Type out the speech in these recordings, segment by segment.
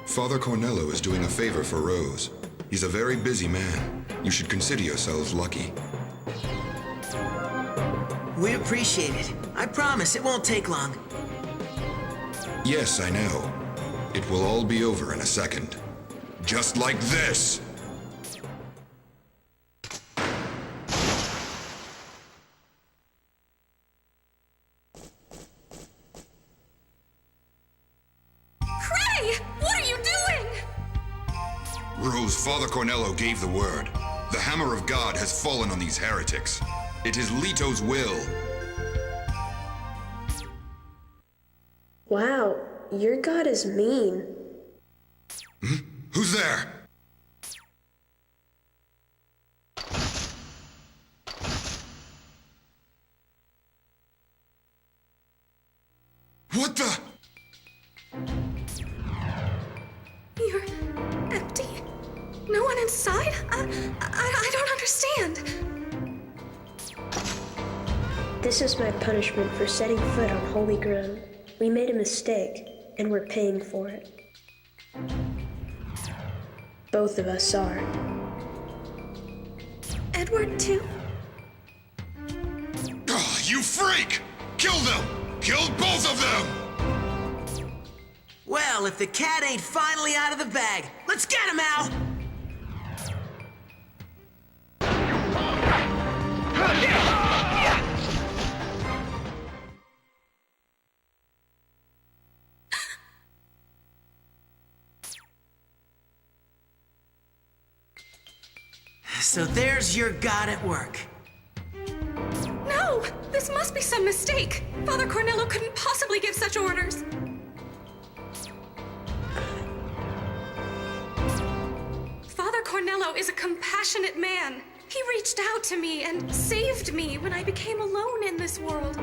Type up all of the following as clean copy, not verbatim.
Father Cornello is doing a favor for Rose. He's a very busy man. You should consider yourselves lucky. We appreciate it. I promise it won't take long. Yes, I know. It will all be over in a second. Just like this! Rose, Father Cornello gave the word. The hammer of God has fallen on these heretics. It is Leto's will. Wow, your god is mean. Who's there? What the? You're empty? No one inside? I don't understand. This is my punishment for setting foot on holy ground. We made a mistake, and we're paying for it. Both of us are. Edward, too? Oh, you freak! Kill them! Kill both of them! Well, if the cat ain't finally out of the bag, let's get him, Al! So there's your god at work. No! This must be some mistake! Father Cornello couldn't possibly give such orders! Father Cornello is a compassionate man. He reached out to me and saved me when I became alone in this world.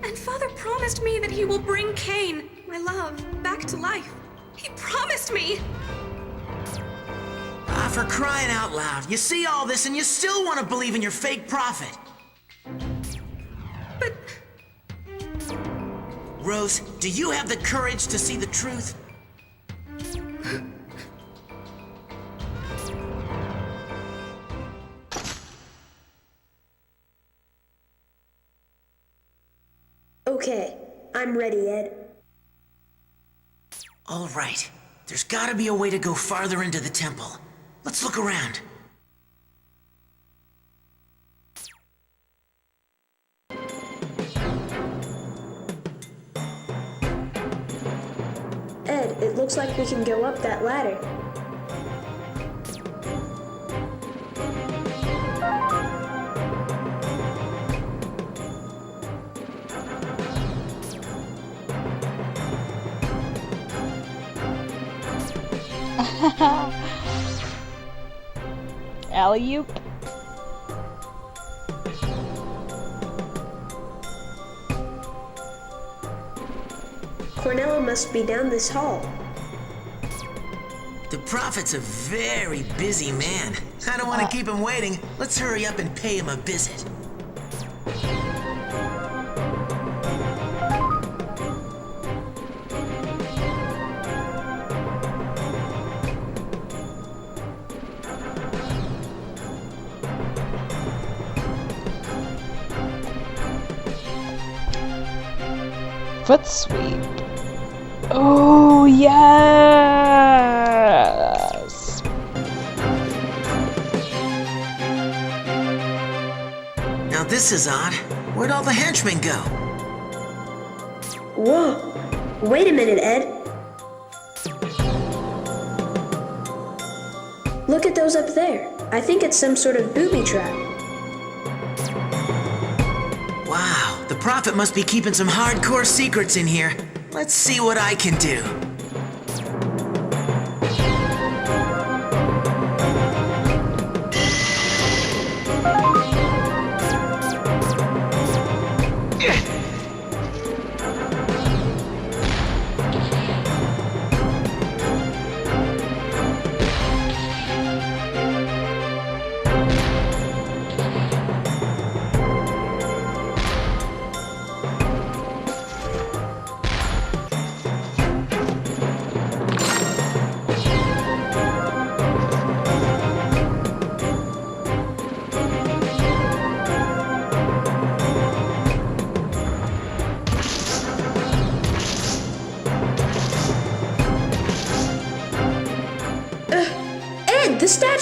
And Father promised me that he will bring Cain, my love, back to life. He promised me! For crying out loud, you see all this and you still want to believe in your fake prophet. But... Rose, do you have the courage to see the truth? Okay, I'm ready, Ed. All right. There's gotta be a way to go farther into the temple. Let's look around. Ed, it looks like we can go up that ladder. Alley-oop. Cornello must be down this hall. The prophet's a very busy man. I don't want to keep him waiting. Let's hurry up and pay him a visit. Foot sweep. Oh, yes! Now this is odd. Where'd all the henchmen go? Whoa! Wait a minute, Ed. Look at those up there. I think it's some sort of booby trap. Wow, the prophet must be keeping some hardcore secrets in here. Let's see what I can do.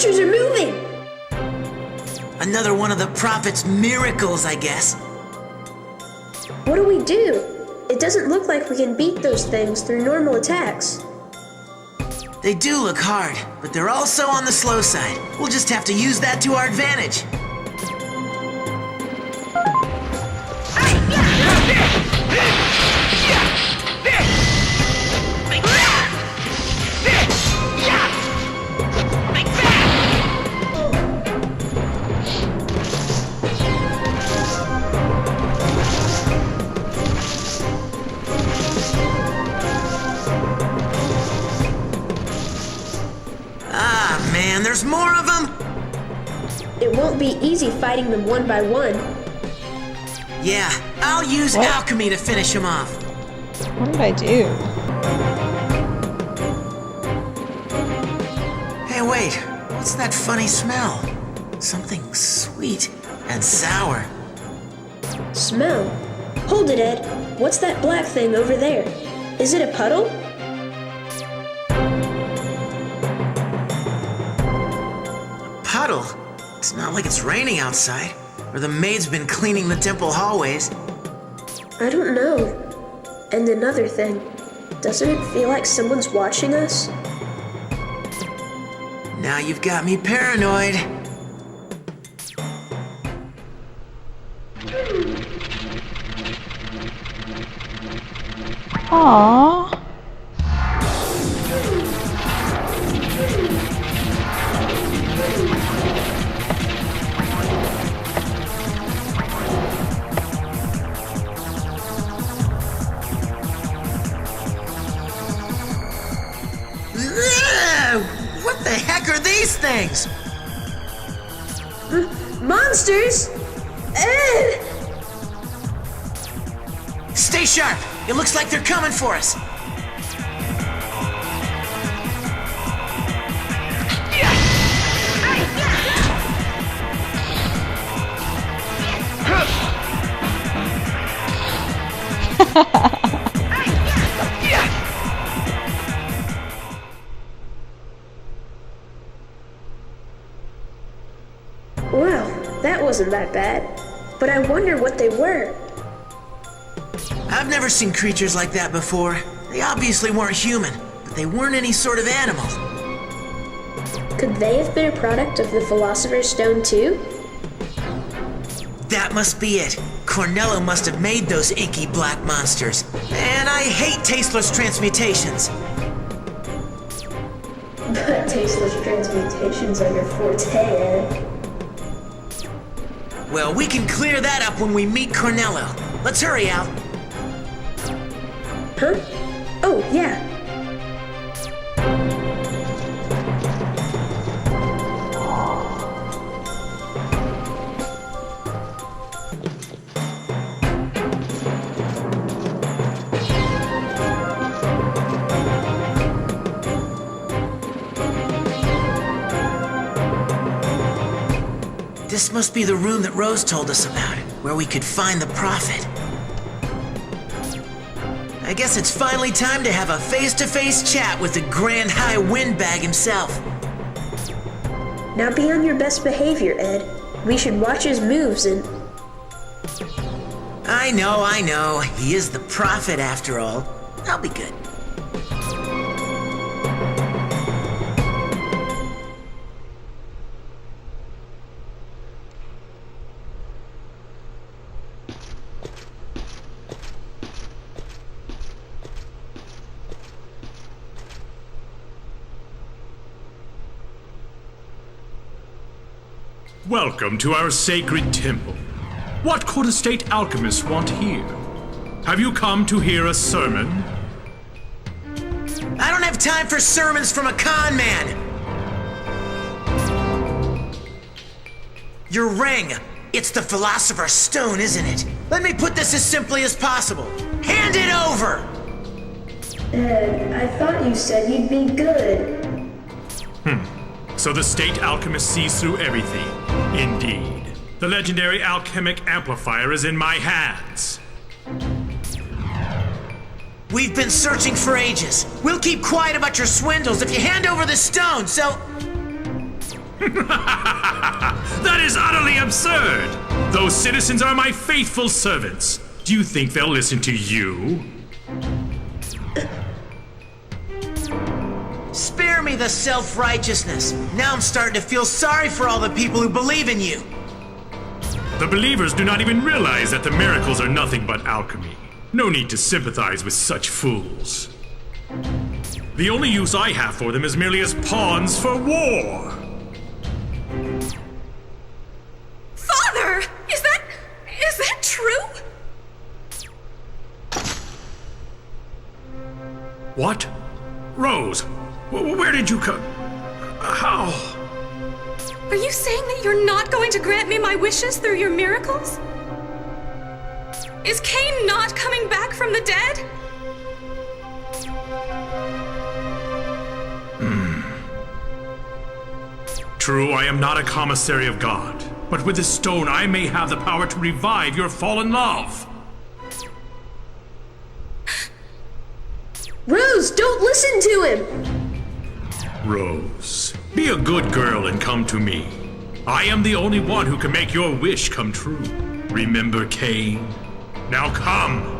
monsters are moving! Another one of the Prophet's miracles, I guess. What do we do? It doesn't look like we can beat those things through normal attacks. They do look hard, but they're also on the slow side. We'll just have to use that to our advantage. Ah, man, there's more of them? It won't be easy fighting them one by one. Yeah, I'll use What? alchemy to finish them off. What did I do? Hey, wait, what's that funny smell? Something sweet and sour. Smell. Hold it, Ed. What's that black thing over there? Is it a puddle? Puddle? It's not like it's raining outside, or the maid's been cleaning the temple hallways. I don't know. And another thing, doesn't it feel like someone's watching us? Now you've got me paranoid. Aww. Ugh! What the heck are these things? Monsters! Ed! Stay sharp! It looks like they're coming for us. Well, that wasn't that bad. But I wonder what they were. I've never seen creatures like that before. They obviously weren't human, but they weren't any sort of animal. Could they have been a product of the Philosopher's Stone too? That must be it. Cornello must have made those inky black monsters. And I hate tasteless transmutations. But tasteless transmutations are your forte, Ed. Well, we can clear that up when we meet Cornello. Let's hurry, Al. Huh? Oh, yeah. This must be the room that Rose told us about, where we could find the Prophet. I guess it's finally time to have a face-to-face chat with the Grand High Windbag himself. Now be on your best behavior, Ed. We should watch his moves and... I know. He is the Prophet after all. I'll be good. Welcome to our sacred temple. What could a state alchemist want here? Have you come to hear a sermon? I don't have time for sermons from a con man! Your ring! It's the Philosopher's Stone, isn't it? Let me put this as simply as possible. Hand it over! Ed, I thought you said you'd be good. So the state alchemist sees through everything. Indeed. The legendary alchemic amplifier is in my hands. We've been searching for ages. We'll keep quiet about your swindles if you hand over the stone, so... That is utterly absurd! Those citizens are my faithful servants. Do you think they'll listen to you? Spare me the self-righteousness. Now I'm starting to feel sorry for all the people who believe in you. The believers do not even realize that the miracles are nothing but alchemy. No need to sympathize with such fools. The only use I have for them is merely as pawns for war. Father! Is that true? What? Rose, where did you come? How? Are you saying that you're not going to grant me my wishes through your miracles? Is Cain not coming back from the dead? True, I am not a commissary of God, but with this stone I may have the power to revive your fallen love. Rose, don't listen to him! Rose, be a good girl and come to me. I am the only one who can make your wish come true. Remember Cain? Now come!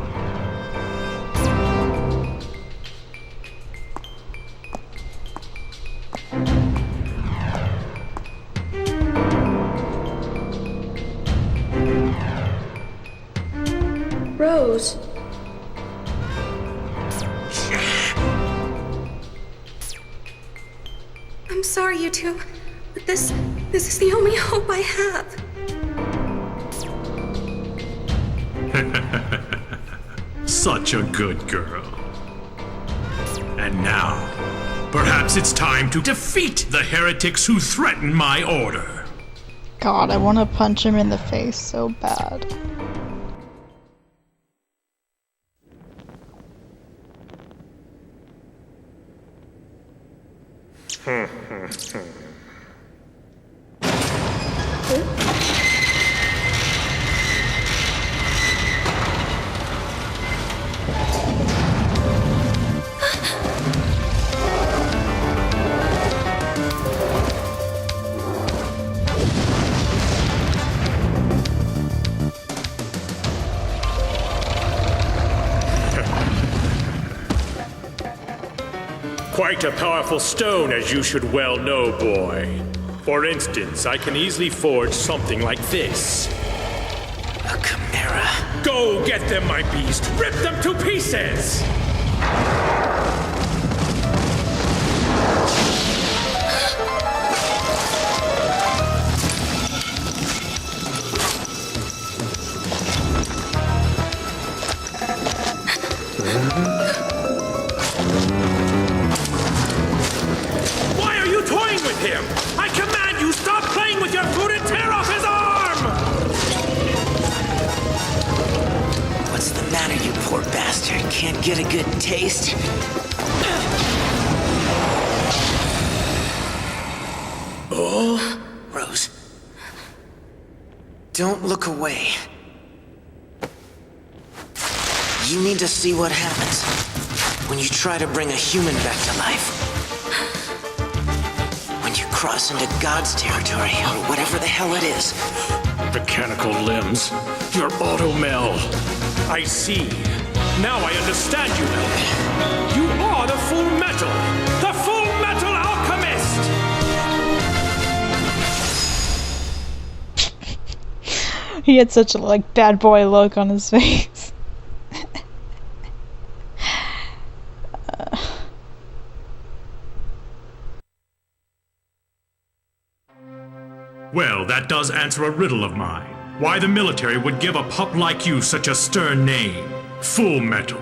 Rose. I'm sorry, you two, but this is the only hope I have. Such a good girl. And now, perhaps it's time to defeat the heretics who threaten my order. God, I want to punch him in the face so bad. Quite a powerful stone, as you should well know, boy. For instance, I can easily forge something like this. A chimera. Go get them, my beast! Rip them to pieces! Why are you toying with him? I command you stop playing with your food and tear off his arm! What's the matter, you poor bastard? Can't get a good taste? Oh? Rose. Don't look away. You need to see what happens when you try to bring a human back to life. When you cross into God's territory, or whatever the hell it is. Mechanical limbs. Your auto-mel. I see. Now I understand you. You are the Fullmetal. The Fullmetal Alchemist! He had such a like bad boy look on his face. Well, that does answer a riddle of mine. Why the military would give a pup like you such a stern name. Fullmetal.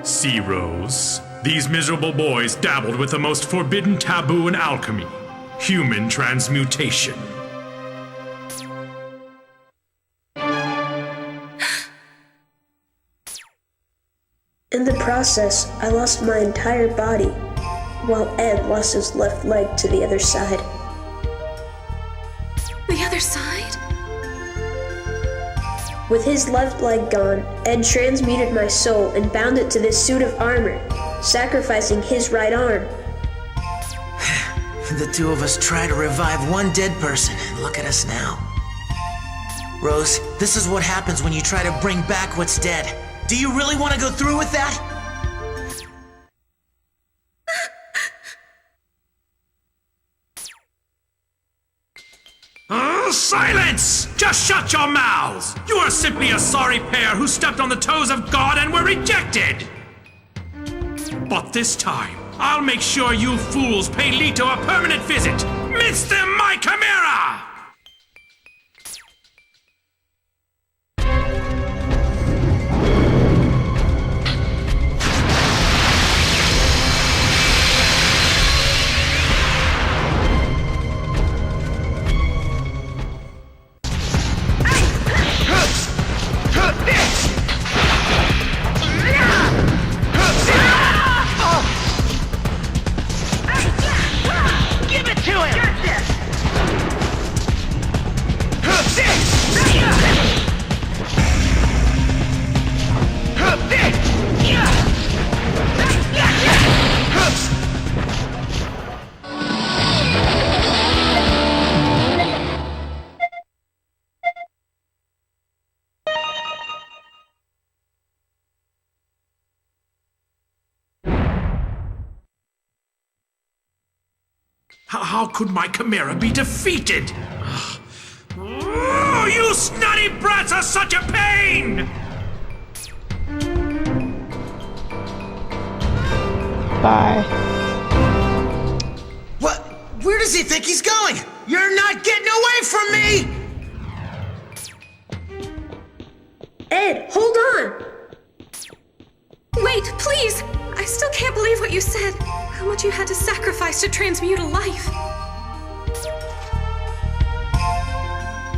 See, Rose, these miserable boys dabbled with the most forbidden taboo in alchemy. Human transmutation. In the process, I lost my entire body, while Ed lost his left leg to the other side. The other side? With his left leg gone, Ed transmuted my soul and bound it to this suit of armor, sacrificing his right arm. The two of us try to revive one dead person, and look at us now. Rose, this is what happens when you try to bring back what's dead. Do you really want to go through with that? Silence! Just shut your mouths! You are simply a sorry pair who stepped on the toes of God and were rejected! But this time, I'll make sure you fools pay Leto a permanent visit! Mr. My Chimera! How could my Chimera be defeated? Oh, you snotty brats are such a pain! Bye. What? Where does he think he's going? You're not getting away from me! Ed, hold on! Wait, please! I still can't believe what you said. How much you had to sacrifice to transmute a life.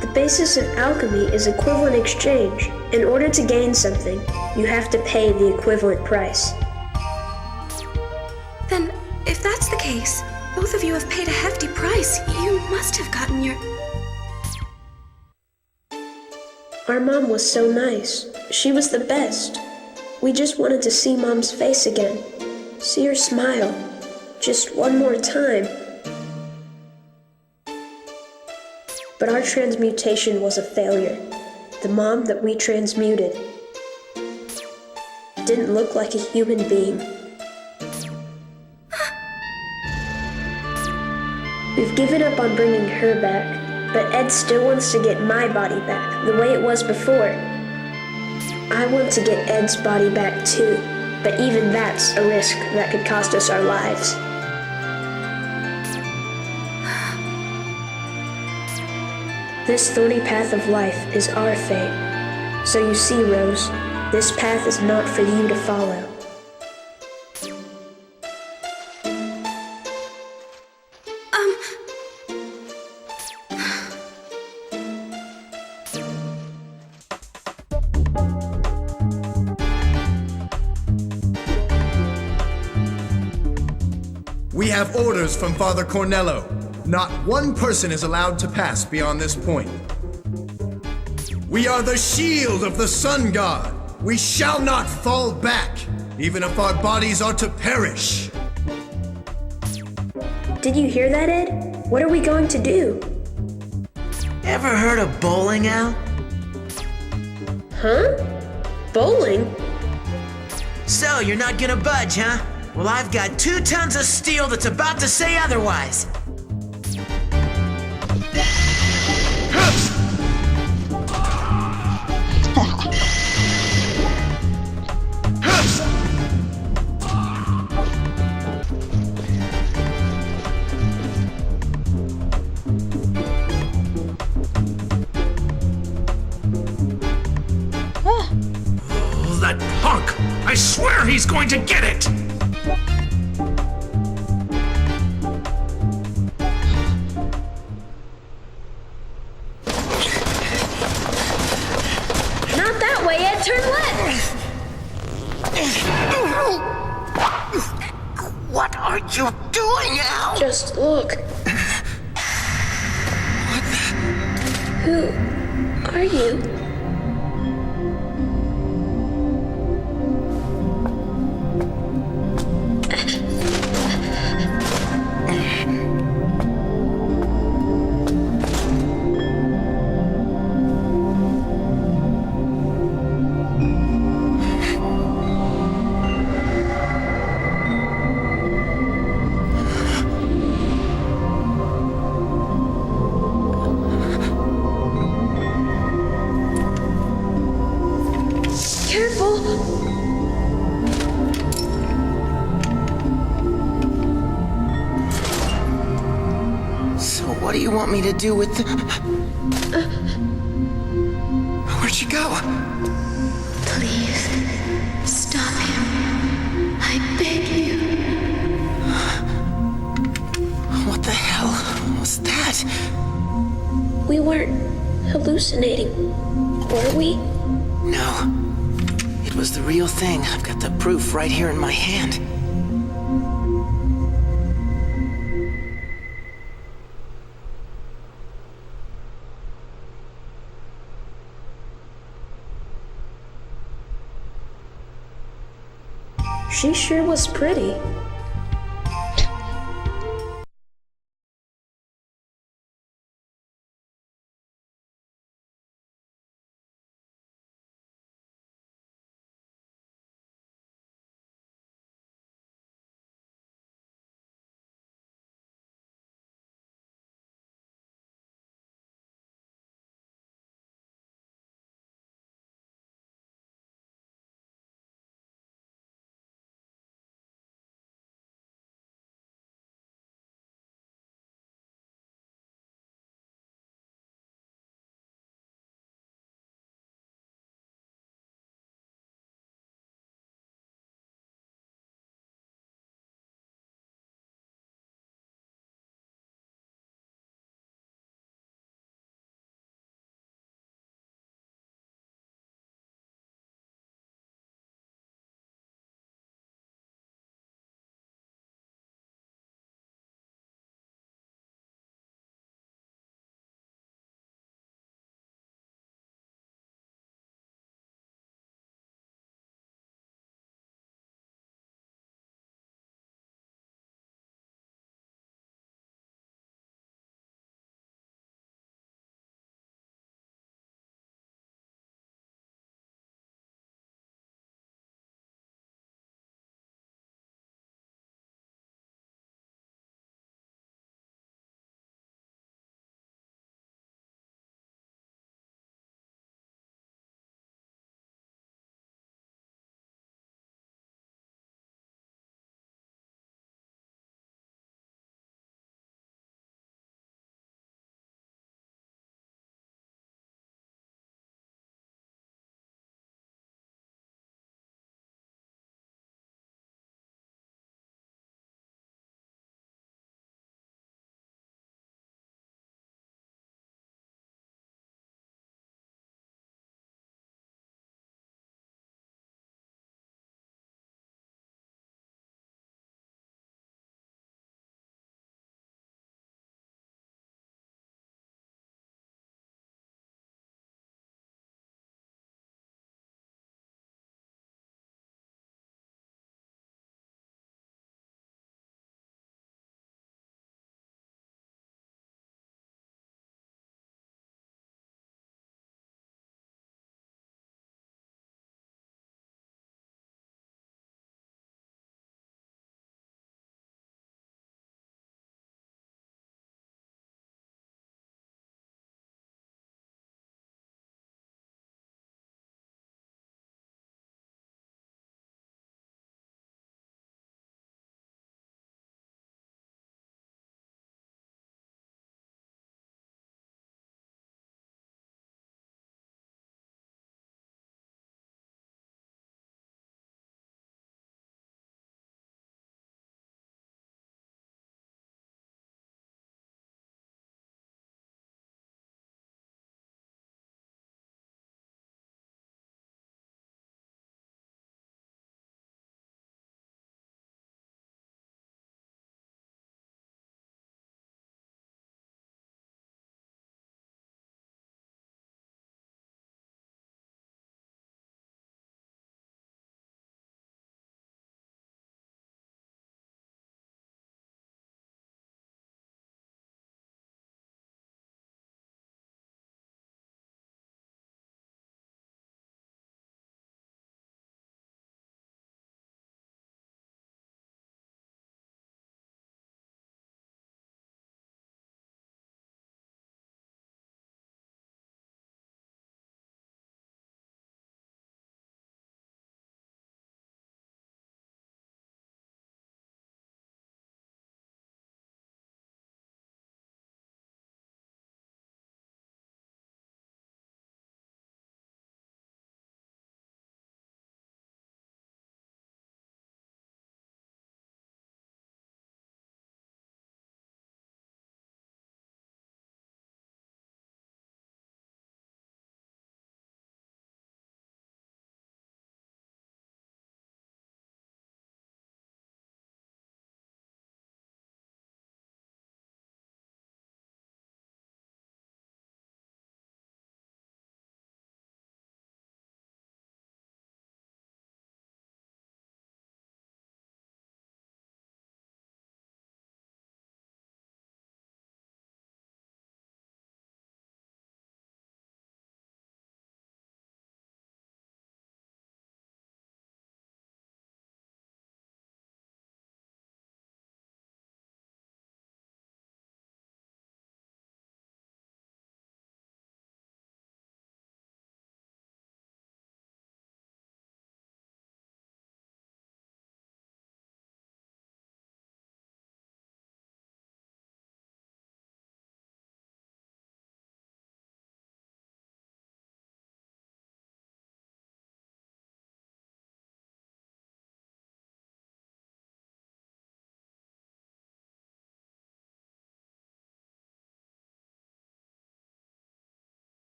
The basis of alchemy is equivalent exchange. In order to gain something, you have to pay the equivalent price. Then, if that's the case, both of you have paid a hefty price. You must have gotten your... Our mom was so nice. She was the best. We just wanted to see Mom's face again. See her smile. Just one more time. But our transmutation was a failure. The mom that we transmuted didn't look like a human being. We've given up on bringing her back, but Ed still wants to get my body back, the way it was before. I want to get Ed's body back too, but even that's a risk that could cost us our lives. This thorny path of life is our fate. So you see, Rose, this path is not for you to follow. We have orders from Father Cornello. Not one person is allowed to pass beyond this point. We are the shield of the sun god. We shall not fall back, even if our bodies are to perish. Did you hear that, Ed? What are we going to do? Ever heard of bowling, Al? Huh? Bowling? So, you're not gonna budge, huh? Well, I've got 2 tons of steel that's about to say otherwise. Oh, that punk! I swear he's going to get it! Not that way, Ed. Turn left. What are you doing, Al? Just look. Who are you? want me to do with the... Where'd she go? Please, stop him. I beg you. What the hell was that? We weren't hallucinating, were we? No. It was the real thing. I've got the proof right here in my hand. She sure was pretty.